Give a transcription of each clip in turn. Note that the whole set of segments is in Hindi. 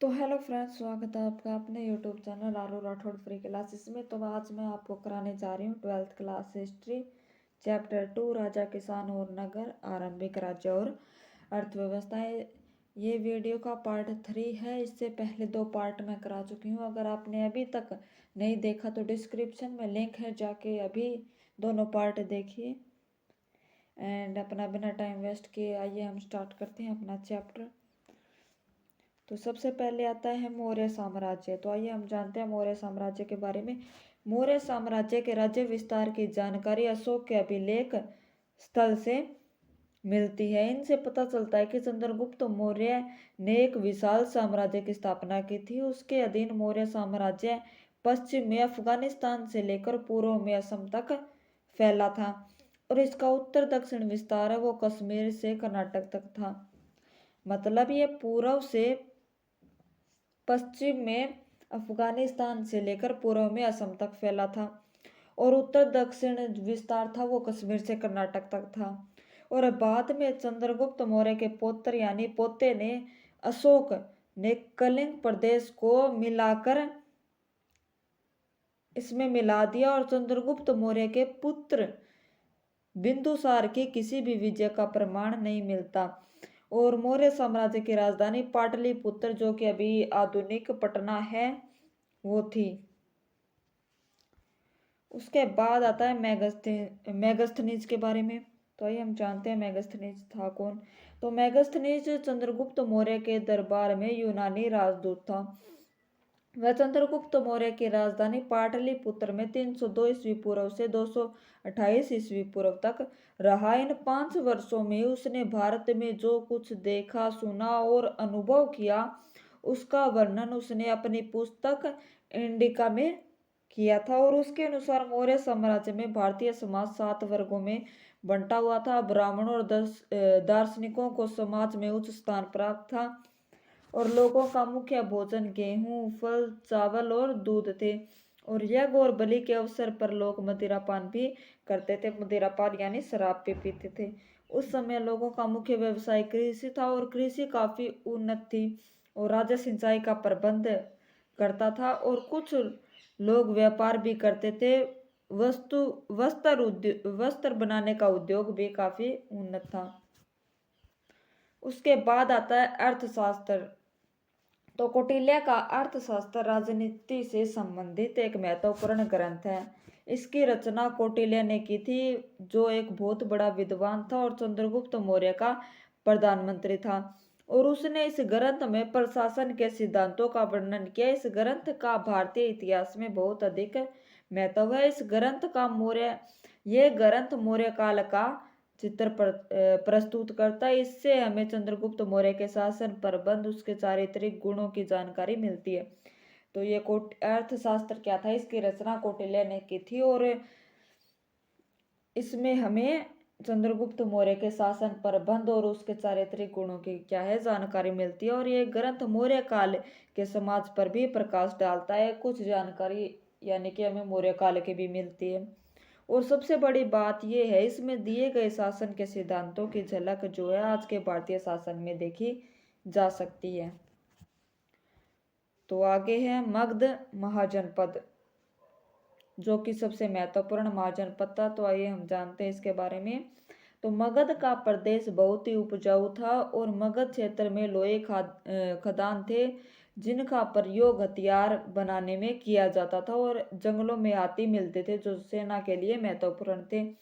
तो हेलो फ्रेंड्स, स्वागत है आपका अपने यूट्यूब चैनल आरू राठौड़ फ्री क्लासेस में। तो आज मैं आपको कराने जा रही हूँ 12th क्लास हिस्ट्री चैप्टर 2 राजा किसान और नगर, आरंभिक राज्य और अर्थव्यवस्थाएं। ये वीडियो का पार्ट 3 है। इससे पहले 2 पार्ट में करा चुकी हूँ। अगर आपने अभी तक नहीं देखा तो डिस्क्रिप्शन में लिंक है, जाके अभी दोनों पार्ट देखिए। एंड अपना बिना टाइम वेस्ट किए आइए हम स्टार्ट करते हैं अपना चैप्टर। तो सबसे पहले आता है मौर्य साम्राज्य। तो आइए हम जानते हैं मौर्य साम्राज्य के बारे में। मौर्य साम्राज्य के राज्य विस्तार की जानकारी अशोक के अभिलेख स्थल से मिलती है। इनसे पता चलता है कि चंद्रगुप्त मौर्य ने एक विशाल साम्राज्य की स्थापना की थी। उसके अधीन मौर्य साम्राज्य पश्चिम में अफगानिस्तान से लेकर पूर्व में असम तक फैला था और इसका उत्तर दक्षिण विस्तार है वो कश्मीर से कर्नाटक तक था। मतलब ये पूर्व से पश्चिम में अफगानिस्तान से लेकर पूर्व में असम तक फैला था और उत्तर दक्षिण विस्तार था वो कश्मीर से कर्नाटक तक था। और बाद में चंद्रगुप्त मौर्य के पुत्र यानी पोते ने अशोक ने कलिंग प्रदेश को मिलाकर इसमें मिला दिया और चंद्रगुप्त मौर्य के पुत्र बिंदुसार की किसी भी विजय का प्रमाण नहीं मिलता। और मौर्य साम्राज्य की राजधानी पाटलिपुत्र, जो कि अभी आधुनिक पटना है, वो थी। उसके बाद आता है मेगस्थनीज के बारे में। तो आइए हम जानते हैं मेगस्थनीज था कौन। तो मेगस्थनीज चंद्रगुप्त मौर्य के दरबार में यूनानी राजदूत था। वह चंद्रगुप्त मौर्य की राजधानी पाटलिपुत्र में 302 ईस्वी पूर्व से 228 ईस्वी पूर्व तक रहा। इन 5 वर्षों में उसने भारत में जो कुछ देखा, सुना और अनुभव किया, उसका वर्णन उसने अपनी पुस्तक इंडिका में किया था। और उसके अनुसार मौर्य साम्राज्य में भारतीय समाज 7 वर्गों में बंटा हुआ था। ब्राह्मणों और दार्शनिकों को समाज में उच्च स्थान प्राप्त था और लोगों का मुख्य भोजन गेहूं, फल, चावल और दूध थे। और यज्ञ और बलि के अवसर पर लोग मदिरापान भी करते थे। मदिरापान यानी शराब भी पीते थे। उस समय लोगों का मुख्य व्यवसाय कृषि था और कृषि काफी उन्नत थी और राजा सिंचाई का प्रबंध करता था और कुछ लोग व्यापार भी करते थे। वस्त्र बनाने का उद्योग भी काफी उन्नत था। उसके बाद आता है अर्थशास्त्र। तो कौटिल्य का अर्थशास्त्र राजनीति से संबंधित एक महत्वपूर्ण ग्रंथ है। इसकी रचना कौटिल्य ने की थी, जो एक बहुत बड़ा विद्वान था और चंद्रगुप्त मौर्य का प्रधानमंत्री था। और उसने इस ग्रंथ में प्रशासन के सिद्धांतों का वर्णन किया। इस ग्रंथ का भारतीय इतिहास में बहुत अधिक महत्व है। इस ग्रंथ का यह ग्रंथ मौर्य काल का चित्र प्रस्तुत करता है। इससे हमें चंद्रगुप्त मौर्य के शासन प्रबंध, उसके चारित्रिक गुणों की जानकारी मिलती है। तो ये अर्थशास्त्र क्या था, इसकी रचना कौटिल्य ने की थी और इसमें हमें चंद्रगुप्त मौर्य के शासन प्रबंध और उसके चारित्रिक गुणों की क्या है जानकारी मिलती है। और ये ग्रंथ मौर्य काल के समाज पर भी प्रकाश डालता है। कुछ जानकारी यानी कि हमें मौर्य काल की भी मिलती है। और सबसे बड़ी बात यह है, इसमें दिए गए शासन के सिद्धांतों की झलक जो है आज के भारतीय शासन में देखी जा सकती है। तो आगे है मगध महाजनपद, जो कि सबसे महत्वपूर्ण महाजनपद था। तो आइए हम जानते हैं इसके बारे में। तो मगध का प्रदेश बहुत ही उपजाऊ था और मगध क्षेत्र में लोहे खदान थे, जिनका प्रयोग हथियार बनाने में किया जाता था। और जंगलों में हाथी मिलते थे जो सेना के लिए महत्वपूर्ण थे।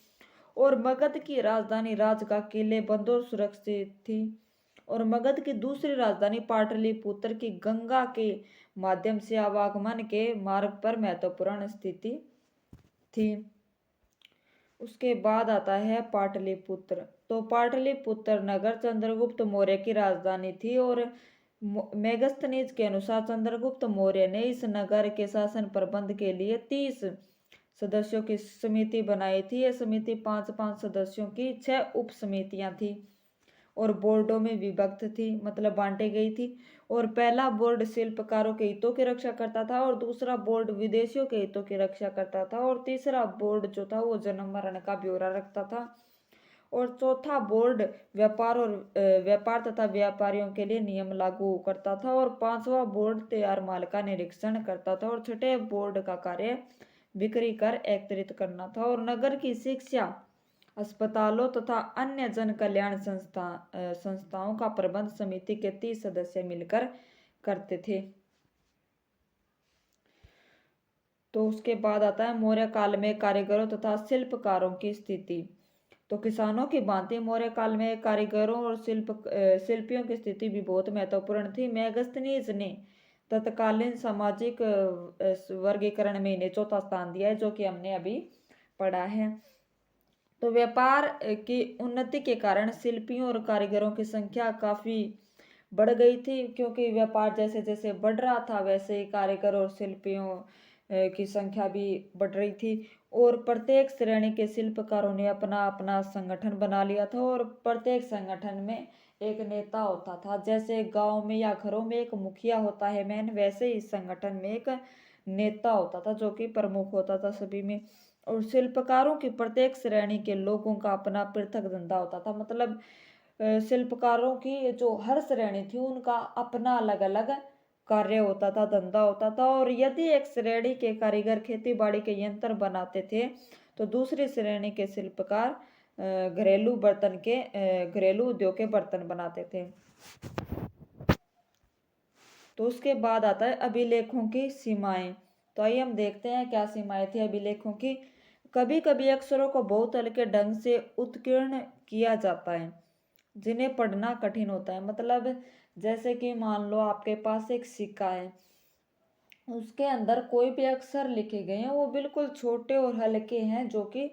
और मगध की राजधानी राजगा किले बंद और सुरक्षित थी। और मगध की दूसरी राजधानी पाटलिपुत्र की गंगा के माध्यम से आवागमन के मार्ग पर महत्वपूर्ण स्थिति थी। उसके बाद आता है पाटलिपुत्र। तो पाटलिपुत्र नगर चंद्रगुप्त मौर्य की राजधानी थी और मेगस्थनीज के अनुसार चंद्रगुप्त मौर्य ने इस नगर के शासन प्रबंध के लिए 30 सदस्यों की समिति बनाई थी। यह समिति 5-5 सदस्यों की 6 उप समितियां थी और बोर्डों में विभक्त थी, मतलब बांटी गई थी। और पहला बोर्ड शिल्पकारों के हितों की रक्षा करता था और दूसरा बोर्ड विदेशियों के हितों की रक्षा करता था और तीसरा बोर्ड जो था वो जन्म मरण का ब्यौरा रखता था। और चौथा बोर्ड व्यापार तथा व्यापारियों के लिए नियम लागू करता था। और पांचवा बोर्ड तैयार माल का निरीक्षण करता था। और छठे बोर्ड का कार्य बिक्री कर एकत्रित करना था। और नगर की शिक्षा, अस्पतालों तथा अन्य जन कल्याण संस्थाओं का प्रबंध समिति के 30 सदस्य मिलकर करते थे। तो उसके बाद आता है मौर्य काल में कारीगरों तथा शिल्पकारों की स्थिति। तो किसानों की भांति मौर्य काल में कारीगरों और शिल्पियों की स्थिति भी बहुत महत्वपूर्ण थी। मेगस्थनीज ने तत्कालीन सामाजिक वर्गीकरण में इन्हें चौथा स्थान दिया है, जो कि हमने अभी पढ़ा है। तो व्यापार की उन्नति के कारण शिल्पियों और कारीगरों की संख्या काफी बढ़ गई थी, क्योंकि व्यापार जैसे जैसे बढ़ रहा था वैसे ही कारीगर और शिल्पियों की संख्या भी बढ़ रही थी। और प्रत्येक श्रेणी के शिल्पकारों ने अपना अपना संगठन बना लिया था। और प्रत्येक संगठन में एक नेता होता था। जैसे गांव में या घरों में एक मुखिया होता है मेन, वैसे ही इस संगठन में एक नेता होता था जो कि प्रमुख होता था सभी में। और शिल्पकारों की प्रत्येक श्रेणी के लोगों का अपना पृथक धंधा होता था। मतलब शिल्पकारों की जो हर श्रेणी थी उनका अपना अलग अलग कार्य होता था, धंधा होता था। और यदि एक श्रेणी के कारीगर खेती बाड़ी के यंत्र बनाते थे तो दूसरी श्रेणी के शिल्पकार घरेलू उद्योग के बर्तन बनाते थे। तो उसके बाद आता है अभिलेखों की सीमाएं। तो आइए हम देखते हैं क्या सीमाएं थी अभिलेखों की। कभी कभी अक्षरों को बहुत हल्के ढंग से उत्कीर्ण किया जाता है, जिन्हें पढ़ना कठिन होता है। मतलब जैसे कि मान लो आपके पास एक सिक्का है, उसके अंदर कोई भी अक्षर लिखे गए हैं वो बिल्कुल छोटे और हल्के हैं, जो कि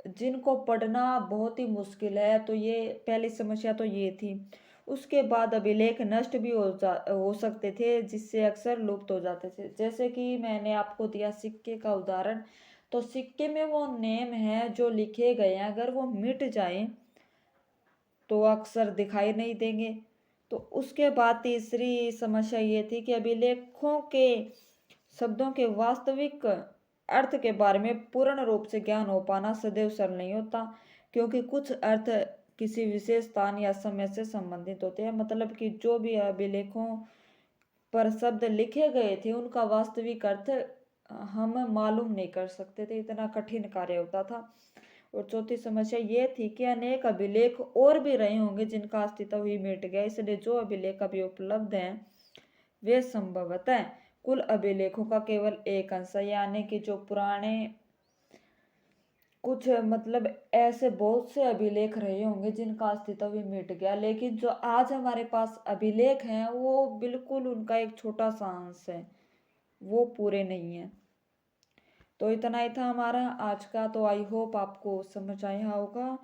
जिनको पढ़ना बहुत ही मुश्किल है। तो ये पहली समस्या तो ये थी। उसके बाद अभिलेख नष्ट भी हो सकते थे, जिससे अक्सर लुप्त हो जाते थे। जैसे कि मैंने आपको दिया सिक्के का उदाहरण, तो सिक्के में वो नेम है जो लिखे गए हैं, अगर वो मिट जाए तो अक्सर दिखाई नहीं देंगे। तो उसके बाद तीसरी समस्या ये थी कि अभिलेखों के शब्दों के वास्तविक अर्थ के बारे में पूर्ण रूप से ज्ञान हो पाना सदैव सरल नहीं होता, क्योंकि कुछ अर्थ किसी विशेष स्थान या समय से संबंधित होते हैं। मतलब कि जो भी अभिलेखों पर शब्द लिखे गए थे उनका वास्तविक अर्थ हम मालूम नहीं कर सकते थे, इतना कठिन कार्य होता था। और चौथी समस्या ये थी कि अनेक अभिलेख और भी रहे होंगे जिनका अस्तित्व ही मिट गया, इसलिए जो अभिलेख अभी उपलब्ध हैं वे संभवतः कुल अभिलेखों का केवल एक अंश है। यानी कि जो पुराने कुछ मतलब ऐसे बहुत से अभिलेख रहे होंगे जिनका अस्तित्व भी मिट गया, लेकिन जो आज हमारे पास अभिलेख हैं वो बिल्कुल उनका एक छोटा सा अंश है, वो पूरे नहीं है। तो इतना ही था हमारा आज का। तो आई होप आपको समझ आया होगा।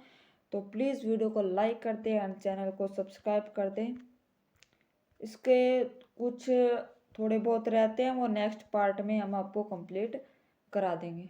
तो प्लीज़ वीडियो को लाइक कर दें एंड चैनल को सब्सक्राइब कर दें। इसके कुछ थोड़े बहुत रहते हैं वो नेक्स्ट पार्ट में हम आपको कंप्लीट करा देंगे।